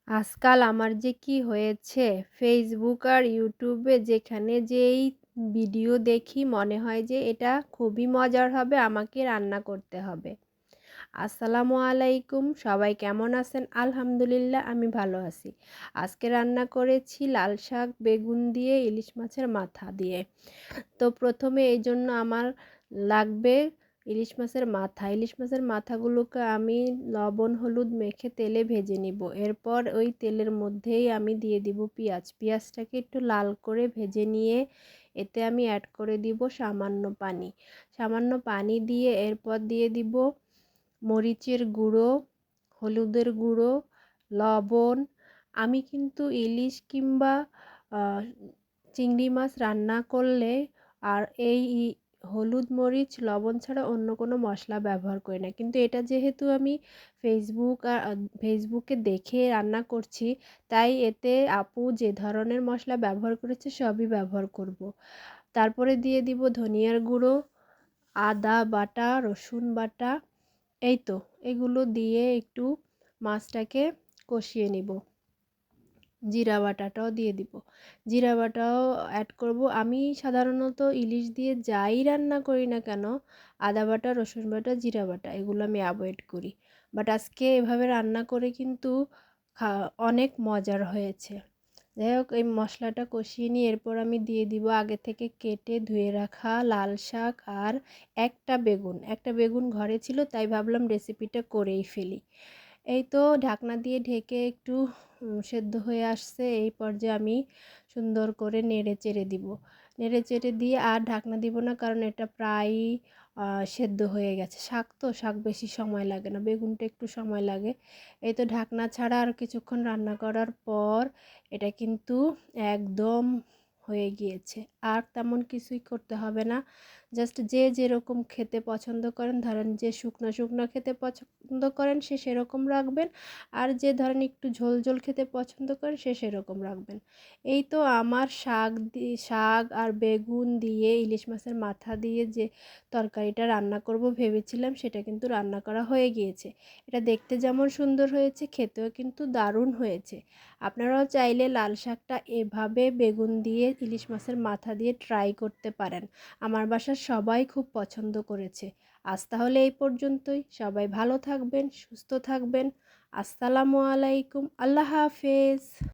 আজকাল আমার যে কি হয়েছে, ফেসবুক আর ইউটিউবে যেখানে যেই ভিডিও দেখি মনে হয় যে এটা খুবই মজার হবে, আমাকে রান্না করতে হবে। আসসালামু আলাইকুম, সবাই কেমন আছেন? আলহামদুলিল্লাহ আমি ভালো আছি। আজকে রান্না করেছি লাল শাক বেগুন দিয়ে ইলিশ মাছের মাথা দিয়ে। তো প্রথমে এই জন্য আমার লাগবে ইলিশ মাছের মাথা। ইলিশ মাছের মাথাগুলোকে আমি লবণ হলুদ মেখে তেলে ভেজে নিব। এরপর ওই তেলের মধ্যেই আমি দিয়ে দিব পেঁয়াজ। পেঁয়াজটাকে একটু লাল করে ভেজে নিয়ে এতে আমি অ্যাড করে দিব সামান্য পানি। সামান্য পানি দিয়ে এরপর দিয়ে দিব মরিচের গুঁড়ো, হলুদের গুঁড়ো, লবণ। আমি কিন্তু ইলিশ কিংবা আহ, চিংড়ি মাছ রান্না করলে আর হলুদ মরিচ লবণ ছাড়া অন্য কোনো মশলা ব্যবহার করি না, কিন্তু এটা যেহেতু আমি ফেসবুকে দেখে রান্না করছি, তাই এতে আপু যে ধরনের মশলা ব্যবহার করেছে সবই ব্যবহার করব। তারপরে দিয়ে দিব ধনিয়ার গুঁড়ো, আদা বাটা, রসুন বাটা। এই তো, এগুলো দিয়ে একটু মাছটাকে কষিয়ে নিব। জিরা বাটাটাও দিয়ে দিব। জিরা বাটাও অ্যাড করব। আমি সাধারণত ইলিশ দিয়ে যাই রান্না করি না কেন, আদা বাটা, রসুন বাটা, জিরা বাটা এগুলো আমি অ্যাভয়েড করি। বাট আজকে এভাবে রান্না করে কিন্তু অনেক মজার হয়েছে। যাই হোক, এই মশলাটা কষিয়ে নিয়ে এরপর আমি দিয়ে দিব আগে থেকে কেটে ধুয়ে রাখা লাল শাক আর একটা বেগুন ঘরে ছিল, তাই ভাবলাম রেসিপিটা করেই ফেলি। এই তো ঢাকনা দিয়ে ঢেকে একটু সেদ্ধ হয়ে আসছে, এই পর্যায়ে আমি সুন্দর করে নেড়ে চেড়ে দিব। নেড়ে চেড়ে দিয়ে আর ঢাকনা দিব না, কারণ এটা প্রায়ই সেদ্ধ হয়ে গেছে। শাক বেশি সময় লাগে না, বেগুনটা একটু সময় লাগে। এই তো ঢাকনা ছাড়া আর কিছুক্ষণ রান্না করার পর এটা কিন্তু একদম হয়ে গিয়েছে। আর তেমন কিছুই করতে হবে না, জাস্ট যে যেরকম খেতে পছন্দ করেন, ধরেন যে শুকনো শুকনো খেতে পছন্দ করেন সে সেরকম রাখবেন, আর যে ধরেন একটু ঝোল ঝোল খেতে পছন্দ করেন সে সেরকম রাখবেন। এই তো আমার শাক আর বেগুন দিয়ে ইলিশ মাছের মাথা দিয়ে যে তরকারিটা রান্না করব ভেবেছিলাম, সেটা কিন্তু রান্না করা হয়ে গিয়েছে। এটা দেখতে যেমন সুন্দর হয়েছে, খেতেও কিন্তু দারুণ হয়েছে। আপনারাও চাইলে লাল শাকটা এভাবে বেগুন দিয়ে ইলিশ মাছের মাথা দিয়ে ট্রাই করতে পারেন। আমার বাসার সবাই খুব পছন্দ করেছে। আজ তাহলে এই পর্যন্তই। সবাই ভালো থাকবেন, সুস্থ থাকবেন। আসসালামু আলাইকুম, আল্লাহ হাফেজ।